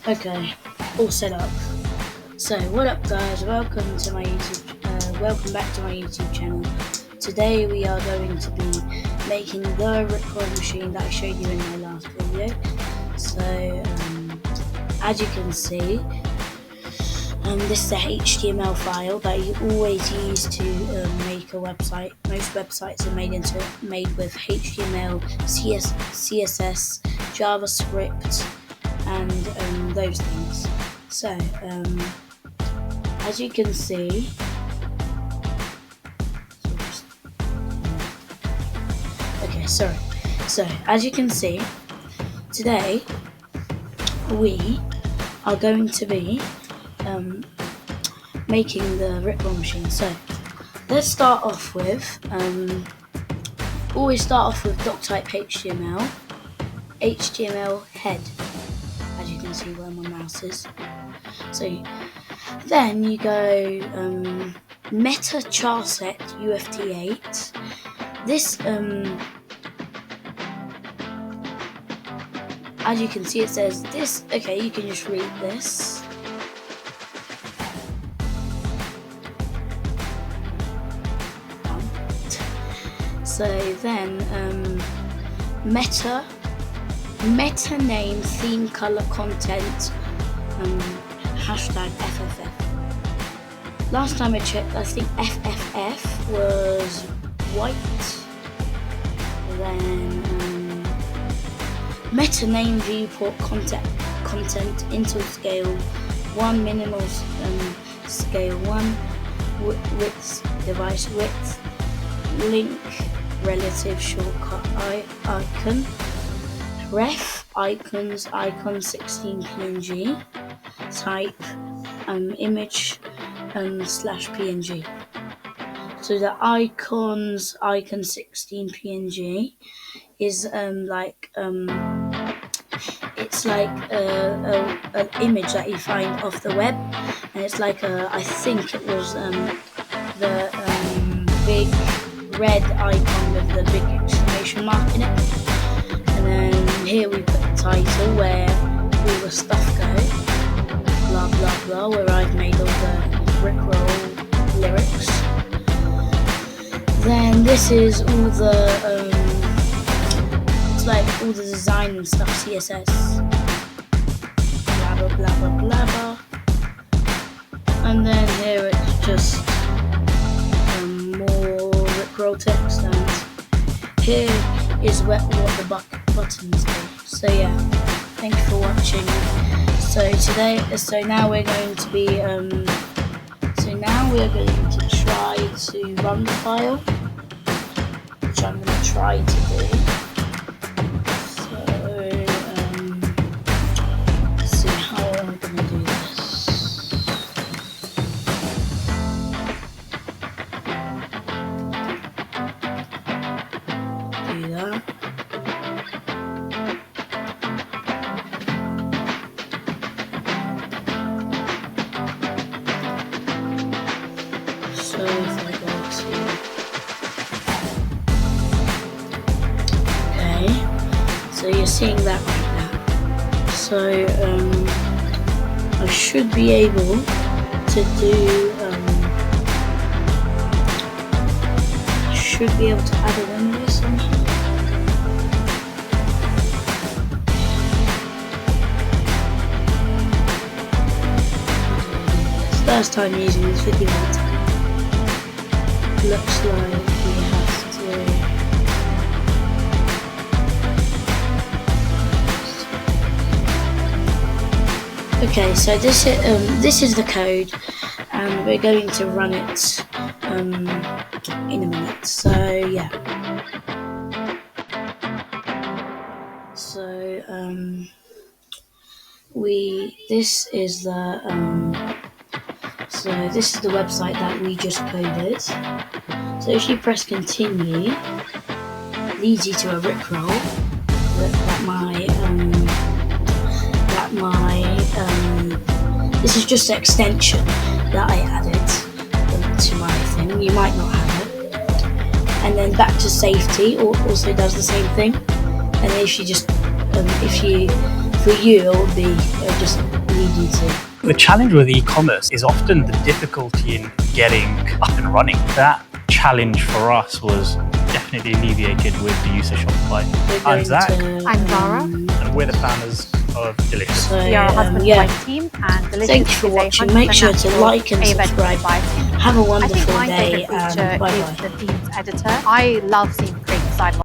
Okay, all set up. So, what up, guys? Welcome back to my YouTube channel. Today we are going to be making the Rickroll machine that I showed you in my last video. So, as you can see, this is a HTML file that you always use to make a website. Most websites are made with HTML, CSS, JavaScript, and those things. So, as you can see, So, as you can see, today we are going to be making the Rickroll machine. So, let's start off with, always start off with doctype HTML head, as you can see where my mouse is. So, then you go meta charset UFT8. This, as you can see, it says this. Okay, you can just read this. So then, meta name, theme, color, content, hashtag FFF. Last time I checked, I think FFF was white. Then meta name, viewport, content intel scale 1, minimal scale 1, width, device width, link, relative shortcut icon, ref, icons, icon 16 PNG, type, image, /PNG. So the icon 16 PNG is it's like an image that you find off the web, and it's like I think it was the big red icon with the big exclamation mark in it. And then here we put the title where all the stuff go, blah blah blah, where I've made all the Rickroll lyrics. Then this is all the it's like all the design and stuff, CSS, blah blah blah blah blah blah. And then here it's just more Rickroll text, and here is what the buttons do. So yeah, thank you for watching. So now we're going to be try to run the file, which I'm going to try to do. So let's see how I'm going to do this. Do that. So if I go to, okay, so you're seeing that right now. So I should be able to do, add a window somehow. It's the first time using this video. Looks like we have to. Okay, so this is the code, and we're going to run it in a minute. So yeah. So this is the website that we just coded. So if you press continue, it leads you to a Rickroll this is just an extension that I added to my thing. You might not have it. And then back to safety also does the same thing. And if you for you, it would be just lead you to. The challenge with e-commerce is often the difficulty in getting up and running. That challenge for us was definitely alleviated with the use of Shopify. I'm Zach. I'm Zara. And we're the founders of Delicious. So, We are a husband and wife team, and Delicious thank you for is a watching. Make sure to 100% like and natural subscribe. A-veg. Have a I think wonderful my day favourite and feature bye is bye. the themes editor. I love seeing